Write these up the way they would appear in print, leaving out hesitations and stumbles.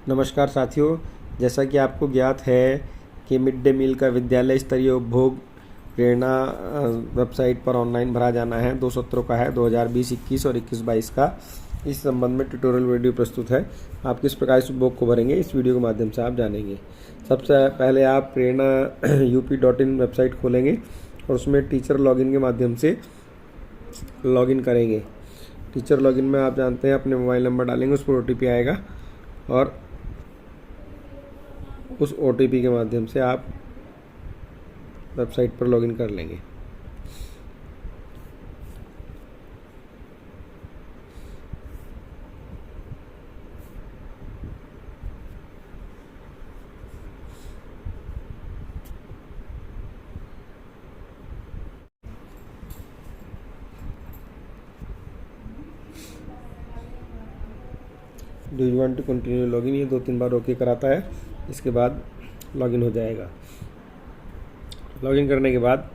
नमस्कार साथियों, जैसा कि आपको ज्ञात है कि मिड डे मील का विद्यालय स्तरीय उपभोग प्रेरणा वेबसाइट पर ऑनलाइन भरा जाना है। 2 सत्रों का है, 2020-21 और 21-22 का। इस संबंध में ट्यूटोरियल वीडियो प्रस्तुत है। आप किस प्रकार इस उपभोग को भरेंगे, इस वीडियो के माध्यम से आप जानेंगे। सबसे पहले आप प्रेरणा UP.in वेबसाइट खोलेंगे और उसमें टीचर लॉगिन के माध्यम से लॉगिन करेंगे। टीचर लॉगिन में आप जानते हैं अपने मोबाइल नंबर डालेंगे, उस पर OTP आएगा और उस OTP के माध्यम से आप वेबसाइट पर लॉगिन कर लेंगे। Do you want to continue login, ये 2-3 बार ओके कराता है, इसके बाद लॉगिन हो जाएगा। लॉगिन करने के बाद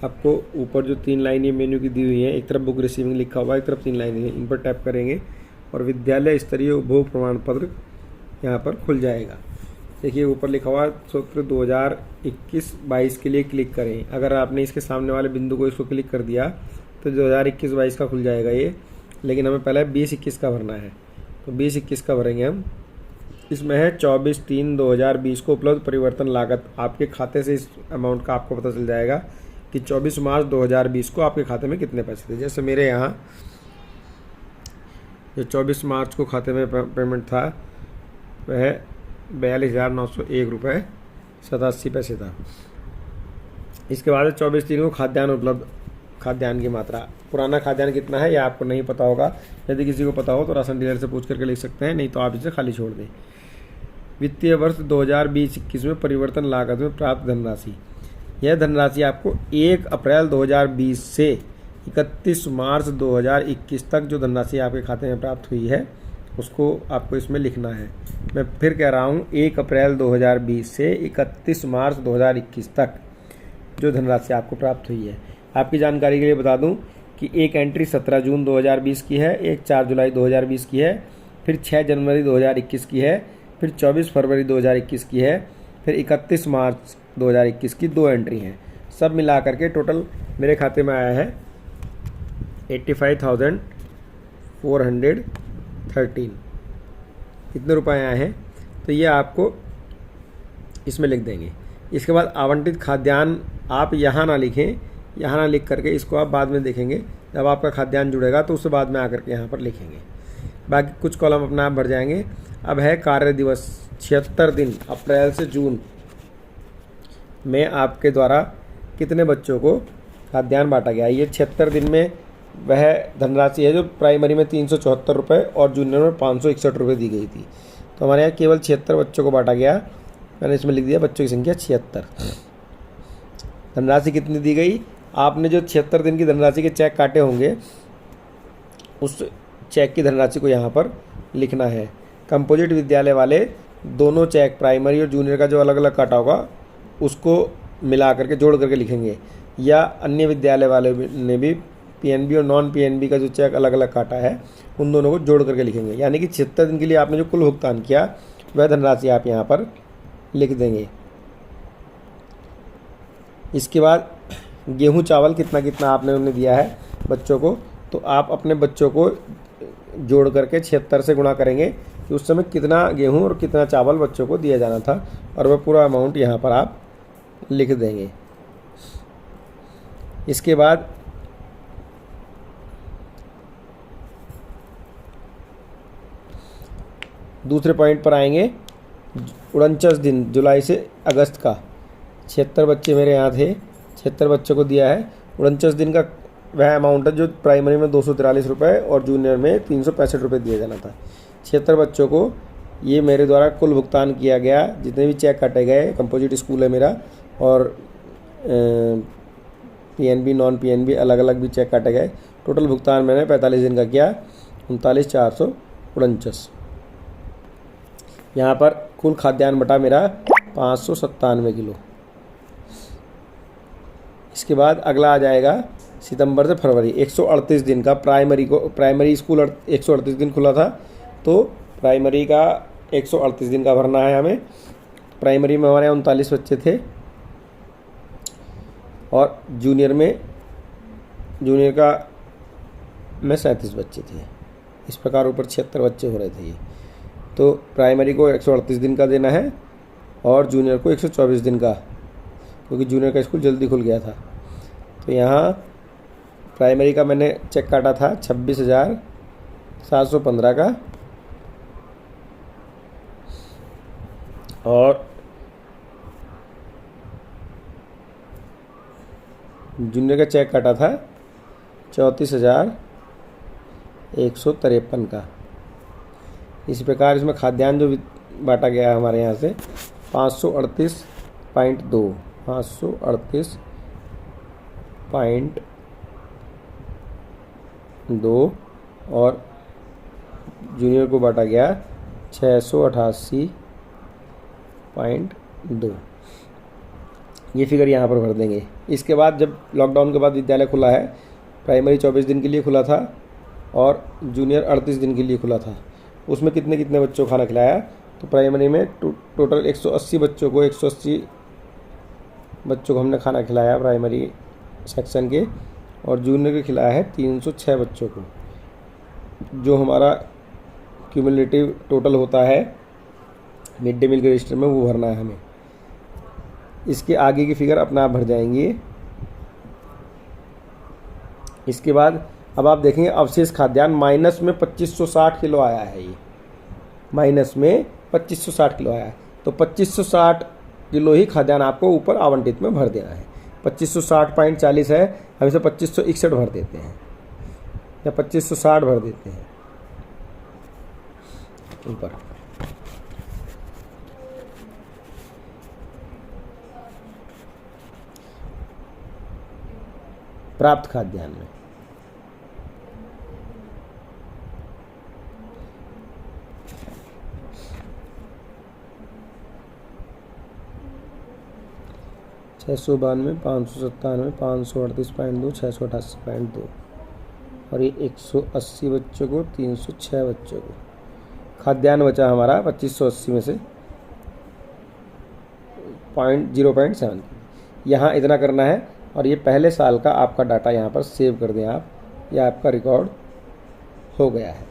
आपको ऊपर जो 3 लाइन ये मेन्यू की दी हुई है, एक तरफ बुक रिसीविंग लिखा हुआ है, एक तरफ 3 लाइनें हैं, इन पर टैप करेंगे और विद्यालय स्तरीय उपभोग प्रमाण पत्र यहाँ पर खुल जाएगा। देखिए ऊपर लिखा हुआ सत्र 2021-22 के लिए क्लिक करें। अगर आपने इसके सामने वाले बिंदु को इसको क्लिक कर दिया तो 2021-22 का खुल जाएगा ये, लेकिन हमें पहले 20-21 का भरना है, तो 20-21 का भरेंगे हम। इसमें है 24/3/2020 को उपलब्ध परिवर्तन लागत। आपके खाते से इस अमाउंट का आपको पता चल जाएगा कि 24 मार्च 2020 को आपके खाते में कितने पैसे थे। जैसे मेरे यहाँ जो 24 मार्च को खाते में पेमेंट था वह 42,901 रुपये 87 पैसे था। इसके बाद 24/3 को खाद्यान्न उपलब्ध, खाद्यान्न की मात्रा। पुराना खाद्यान्न कितना है यह आपको नहीं पता होगा। यदि किसी को पता हो तो राशन डीलर से पूछ करके लिख सकते हैं, नहीं तो आप इसे खाली छोड़ दें। वित्तीय वर्ष 2020-21 में परिवर्तन लागत में प्राप्त धनराशि। यह धनराशि आपको 1 अप्रैल 2020 से 31 मार्च 2021 तक जो धनराशि आपके खाते में प्राप्त हुई है उसको आपको इसमें लिखना है। मैं फिर कह रहा हूँ, 1 अप्रैल 2020 से 31 मार्च 2021 तक जो धनराशि आपको प्राप्त हुई है। आपकी जानकारी के लिए बता दूं कि एक एंट्री 17 जून 2020 की है, एक 4 जुलाई 2020 की है, फिर 6 जनवरी 2021 की है, फिर 24 फरवरी 2021 की है, फिर 31 मार्च 2021 की 2 एंट्री हैं। सब मिला करके टोटल मेरे खाते में आया है 85,413 इतने रुपए आए हैं। तो ये आपको इसमें लिख देंगे। इसके बाद आवंटित खाद्यान्न आप यहाँ ना लिखें, यहाँ ना लिख करके इसको आप बाद में देखेंगे, जब आपका खाद्यान्न जुड़ेगा तो उससे बाद में आकर के यहाँ पर लिखेंगे। बाकी कुछ कॉलम अपना आप भर जाएंगे। अब है कार्य दिवस 76 दिन अप्रैल से जून में आपके द्वारा कितने बच्चों को खाद्यान्न बांटा गया। ये 76 दिन में वह धनराशि है जो प्राइमरी में 374 रुपये और जूनियर में 561 रुपये दी गई थी। तो हमारे यहाँ केवल 76 बच्चों को बांटा गया। मैंने इसमें लिख दिया बच्चों की संख्या 76। धनराशि कितनी दी गई, आपने जो 76 दिन की धनराशि के चेक काटे होंगे उस चेक की धनराशि को यहाँ पर लिखना है। कंपोजिट विद्यालय वाले दोनों चेक, प्राइमरी और जूनियर का जो अलग अलग काटा होगा उसको मिला करके जोड़ करके लिखेंगे, या अन्य विद्यालय वाले ने भी PNB और नॉन PNB का जो चेक अलग अलग काटा है उन दोनों को जोड़ करके लिखेंगे। यानी कि 76 दिन के लिए आपने जो कुल भुगतान किया वह धनराशि आप यहाँ पर लिख देंगे। इसके बाद गेहूं चावल कितना कितना आपने उन्हें दिया है बच्चों को, तो आप अपने बच्चों को जोड़ करके 76 से गुणा करेंगे कि उस समय कितना गेहूं और कितना चावल बच्चों को दिया जाना था, और वह पूरा अमाउंट यहाँ पर आप लिख देंगे। इसके बाद दूसरे पॉइंट पर आएंगे। 49 दिन जुलाई से अगस्त का 76 बच्चे मेरे यहाँ थे, 76 बच्चों को दिया है। 49 दिन का वह अमाउंट है जो प्राइमरी में 243 रुपये और जूनियर में 365 रुपये दिया जाना था। 76 बच्चों को ये मेरे द्वारा कुल भुगतान किया गया। जितने भी चेक काटे गए, कंपोजिट स्कूल है मेरा, और PNB नॉन PNB अलग अलग भी चेक काटे गए। टोटल भुगतान मैंने 45 दिन का किया, 39,449। यहाँ पर कुल खाद्यान्न बटा मेरा 597 किलो। इसके बाद अगला आ जाएगा सितंबर से फरवरी, 138 दिन का प्राइमरी स्कूल 138 दिन खुला था, तो प्राइमरी का 138 दिन का भरना है हमें। प्राइमरी में हमारे 39 बच्चे थे और जूनियर का में 37 बच्चे थे। इस प्रकार ऊपर 76 बच्चे हो रहे थे ये। तो प्राइमरी को 138 दिन का देना है और जूनियर को 124 दिन का, क्योंकि जूनियर का स्कूल जल्दी खुल गया था। तो यहाँ प्राइमरी का मैंने चेक काटा था 26,715 का और जूनियर का चेक काटा था 34,153 का। इस प्रकार इसमें खाद्यान्न जो बांटा गया है हमारे यहाँ से 538.2 और जूनियर को बांटा गया 688.2। ये फिगर यहाँ पर भर देंगे। इसके बाद जब लॉकडाउन के बाद विद्यालय खुला है, प्राइमरी 24 दिन के लिए खुला था और जूनियर 38 दिन के लिए खुला था। उसमें कितने कितने बच्चों को खाना खिलाया, तो प्राइमरी में टोटल 180 बच्चों को 180 बच्चों को हमने खाना खिलाया प्राइमरी सेक्शन के, और जूनियर के खिलाया है 306 बच्चों को। जो हमारा क्यूमुलेटिव टोटल होता है मिड डे मील के रजिस्टर में, वो भरना है हमें। इसके आगे की फिगर अपना आप भर जाएंगी। इसके बाद अब आप देखेंगे अवशेष खाद्यान्न माइनस में 2560 किलो आया है। ये माइनस में 2560 किलो आया है, तो 2560 किलो ही खाद्यान्न आपको ऊपर आवंटित में भर देना है। 2560.40 है, हम इसे 2561 भर देते हैं या 2560 भर देते हैं ऊपर। प्राप्त खाद्यान्न में 692, 597, 538.2, 688.2 और ये 180 बच्चों को, 306 बच्चों को खाद्यान्न बचा हमारा 2580 में से 0.7। यहाँ इतना करना है और ये पहले साल का आपका डाटा यहाँ पर सेव कर दें आप, ये आपका रिकॉर्ड हो गया है।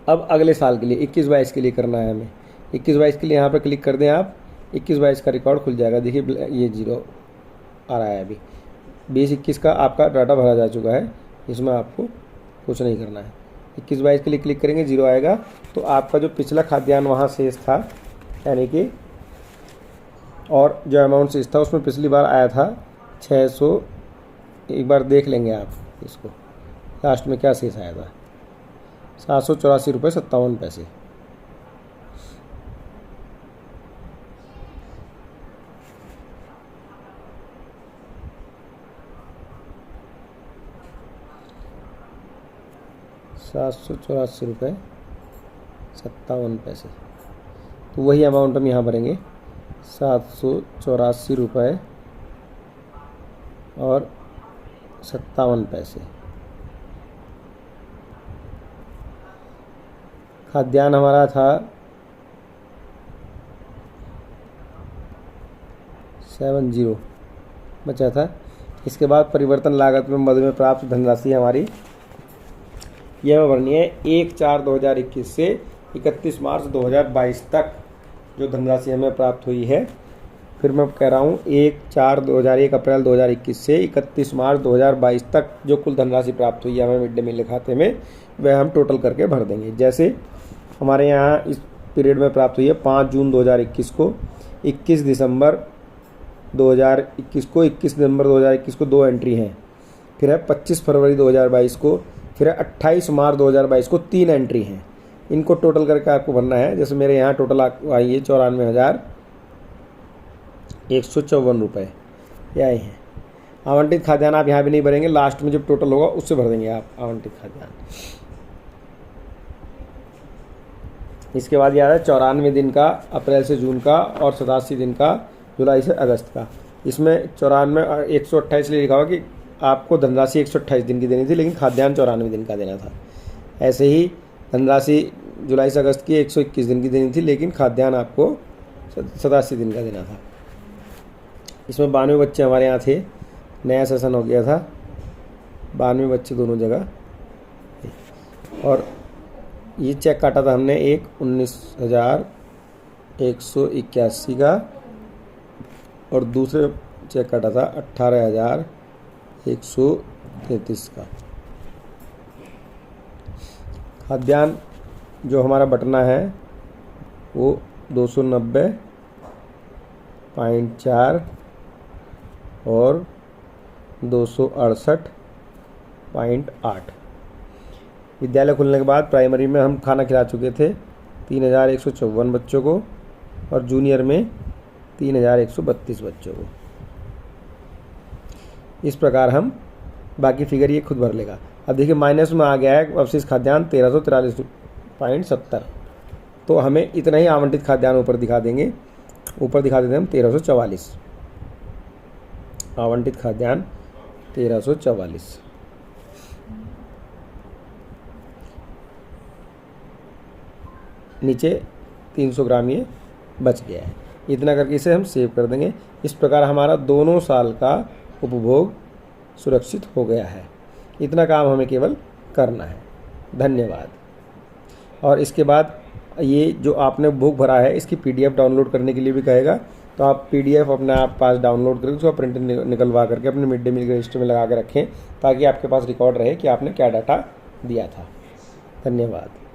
अब अगले साल के लिए 21-22 के लिए करना है हमें। 21-22 के लिए यहाँ पर क्लिक कर दें आप, 21-22 का रिकॉर्ड खुल जाएगा। देखिए ये 0 आ रहा है अभी। 20-21 का आपका डाटा भरा जा चुका है, इसमें आपको कुछ नहीं करना है। 21-22 के लिए क्लिक करेंगे, 0 आएगा। तो आपका जो पिछला खाद्यान्न वहाँ शेष था, यानी कि और जो अमाउंट शेष था उसमें पिछली बार आया था 600। एक बार देख लेंगे आप इसको, लास्ट में क्या शेष आया था, 784.57 रुपये। ₹784.57। तो वही अमाउंट हम यहाँ भरेंगे, 784 रुपये और 57 पैसे। खाद्यान्न हमारा था 70 बचा था। इसके बाद परिवर्तन लागत में मद में प्राप्त धनराशि हमारी यह भरनी है 1/4/2021 से 31 मार्च 2022 तक जो धनराशि हमें प्राप्त हुई है। फिर मैं कह रहा हूँ 1 अप्रैल 2021 से 31 मार्च 2022 तक जो कुल धनराशि प्राप्त हुई है हमें मिड डे मील खाते में, वह हम टोटल करके भर देंगे। जैसे हमारे यहाँ इस पीरियड में प्राप्त हुई है 5 जून 2021 को, 21 दिसंबर 2021 को, 21 दिसंबर 2021 को 2 एंट्री हैं। फिर है 25 फरवरी 2022 को, फिर है 28 मार्च 2022 को 3 एंट्री हैं। इनको टोटल करके आपको भरना है। जैसे मेरे यहाँ टोटल आई है 94,154 रुपये ये आए हैं। आवंटित खाद्यान्न आप यहाँ भी नहीं भरेंगे, लास्ट में जब टोटल होगा उससे भर देंगे आप आवंटित खाद्यान्न। इसके बाद याद है 94 दिन का अप्रैल से जून का और 87 दिन का जुलाई से अगस्त का। इसमें 94 128 लिए लिखा हुआ कि आपको धनराशि 128 दिन की देनी थी, लेकिन खाद्यान्न 94 दिन का देना था। ऐसे ही धनराशि जुलाई से अगस्त की 121 दिन की देनी थी, लेकिन खाद्यान्न आपको 87 दिन का देना था। इसमें 92 बच्चे हमारे यहाँ थे, नया सेशन हो गया था, 92 बच्चे दोनों जगह। और ये चेक काटा था हमने एक 19,181 का, और दूसरे चेक काटा था 18,133 का। खाद्यान्न जो हमारा बटना है वो 290.4 और 268.8। विद्यालय खुलने के बाद प्राइमरी में हम खाना खिला चुके थे 3,154 बच्चों को, और जूनियर में 3,132 बच्चों को। इस प्रकार हम बाकी फिगर ये खुद भर लेगा। अब देखिए माइनस में आ गया है अवशिष्ट खाद्यान्न 1343.70, तो हमें इतना ही आवंटित खाद्यान्न ऊपर दिखा देंगे। ऊपर दिखा देते हैं हम 1344 आवंटित खाद्यान्न 1344। नीचे 300 ग्राम ये बच गया है। इतना करके इसे हम सेव कर देंगे। इस प्रकार हमारा दोनों साल का उपभोग सुरक्षित हो गया है। इतना काम हमें केवल करना है। धन्यवाद। और इसके बाद ये जो आपने बुक भरा है इसकी PDF डाउनलोड करने के लिए भी कहेगा, तो आप PDF अपने आप पास डाउनलोड करके उसका प्रिंट निकलवा करके अपने मिड डे मील के रजिस्टर में लगा के रखें, ताकि आपके पास रिकॉर्ड रहे कि आपने क्या डाटा दिया था। धन्यवाद।